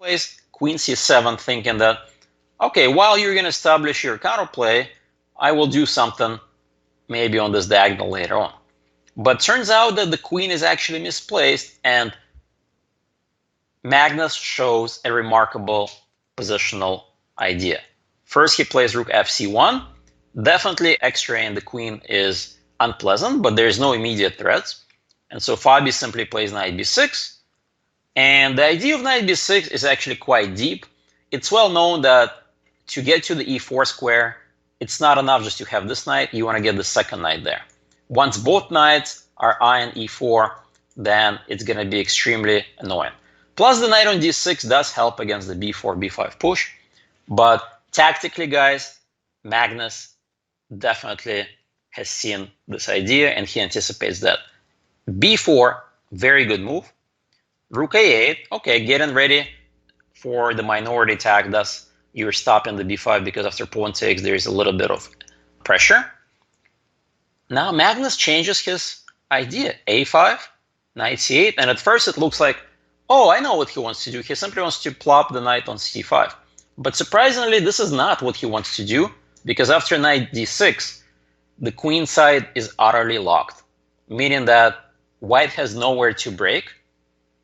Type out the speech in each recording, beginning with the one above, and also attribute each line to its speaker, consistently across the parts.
Speaker 1: plays queen c7, thinking that, okay, while you're going to establish your counterplay, I will do something maybe on this diagonal later on. But turns out that the queen is actually misplaced, and Magnus shows a remarkable positional idea. First, he plays rook fc1. Definitely x-raying the queen is unpleasant, but there's no immediate threats. And so Fabi simply plays knight b6. And the idea of knight b6 is actually quite deep. It's well known that to get to the e4 square, it's not enough just to have this knight. You want to get the second knight there. Once both knights are eyeing e4, then it's going to be extremely annoying. Plus, the knight on d6 does help against the b4, b5 push. But tactically, guys, Magnus definitely has seen this idea, and he anticipates that. b4, very good move. Rook a8, okay, getting ready for the minority attack. Thus, you're stopping the b5 because after pawn takes, there is a little bit of pressure. Now, Magnus changes his idea. a5, knight c8, and at first it looks like, oh, I know what he wants to do. He simply wants to plop the knight on c5. But surprisingly, this is not what he wants to do, because after knight d6, the queen side is utterly locked, meaning that white has nowhere to break,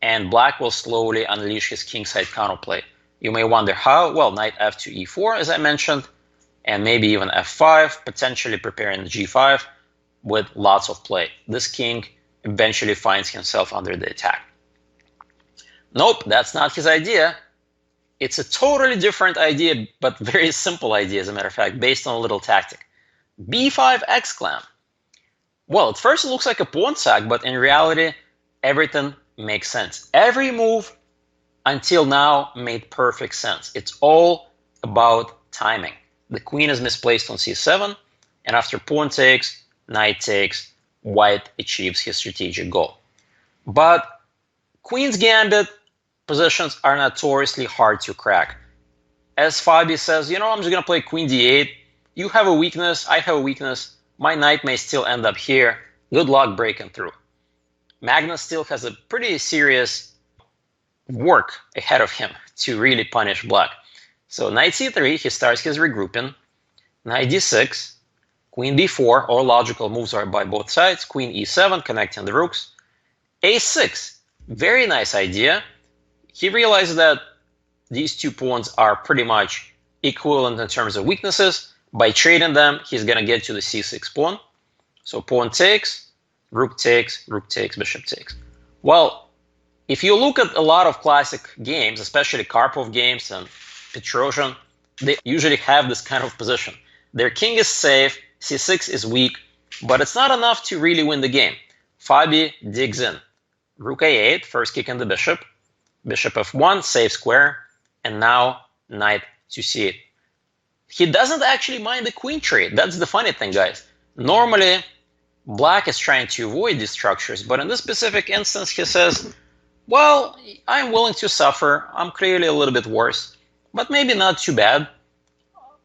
Speaker 1: and black will slowly unleash his kingside counterplay. You may wonder how. Well, knight f to e4, as I mentioned, and maybe even f5, potentially preparing g5 with lots of play. This king eventually finds himself under the attack. Nope, that's not his idea. It's a totally different idea, but very simple idea, as a matter of fact, based on a little tactic. b5 exclam. Well, at first it looks like a pawn sack, but in reality, everything makes sense. Every move until now made perfect sense. It's all about timing. The queen is misplaced on c7, and after pawn takes, knight takes, white achieves his strategic goal. But queen's gambit positions are notoriously hard to crack. As Fabi says, I'm just going to play queen d8. You have a weakness, I have a weakness. My knight may still end up here. Good luck breaking through. Magnus still has a pretty serious work ahead of him to really punish black. So knight c3, he starts his regrouping. Knight d6, queen b4, all logical moves are by both sides. Queen e7, connecting the rooks. a6, very nice idea. He realizes that these two pawns are pretty much equivalent in terms of weaknesses. By trading them, he's going to get to the c6 pawn. So pawn takes, rook takes, bishop takes. Well, if you look at a lot of classic games, especially Karpov games and Petrosian, they usually have this kind of position. Their king is safe, c6 is weak, but it's not enough to really win the game. Fabi digs in. Rook a8, first kicking the bishop. Bishop f1, safe square, and now knight to c8. He doesn't actually mind the queen trade. That's the funny thing, guys. Normally, black is trying to avoid these structures, but in this specific instance, he says, well, I'm willing to suffer. I'm clearly a little bit worse, but maybe not too bad.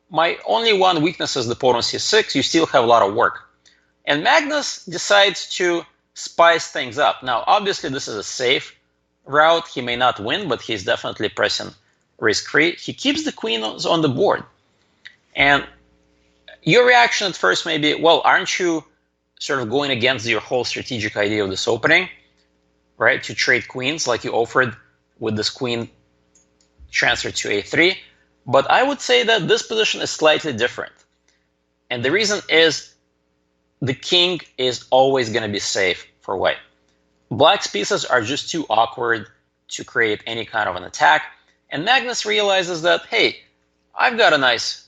Speaker 1: My only one weakness is the pawn on c6. You still have a lot of work. And Magnus decides to spice things up. Now, obviously, this is a safe route. He may not win, but he's definitely pressing risk-free. He keeps the queen on the board. And your reaction at first may be, well, aren't you sort of going against your whole strategic idea of this opening, right? To trade queens like you offered with this queen transfer to a3. But I would say that this position is slightly different. And the reason is the king is always going to be safe for white. Black's pieces are just too awkward to create any kind of an attack. And Magnus realizes that, hey, I've got a nice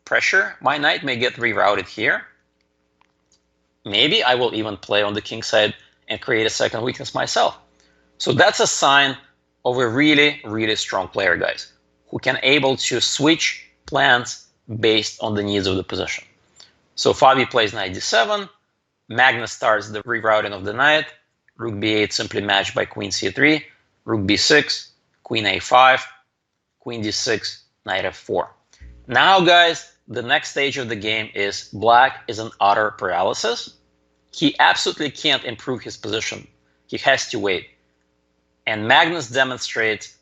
Speaker 1: pressure. My knight may get rerouted here. Maybe I will even play on the king side and create a second weakness myself. So that's a sign of a really, really strong player, guys, who can able to switch plans based on the needs of the position. So Fabi plays knight d7. Magnus starts the rerouting of the knight. Rook b8 simply matched by queen c3. Rook b6, queen a5, queen d6, knight f4. Now, guys, the next stage of the game is black is in utter paralysis. He absolutely can't improve his position. He has to wait. And Magnus demonstrates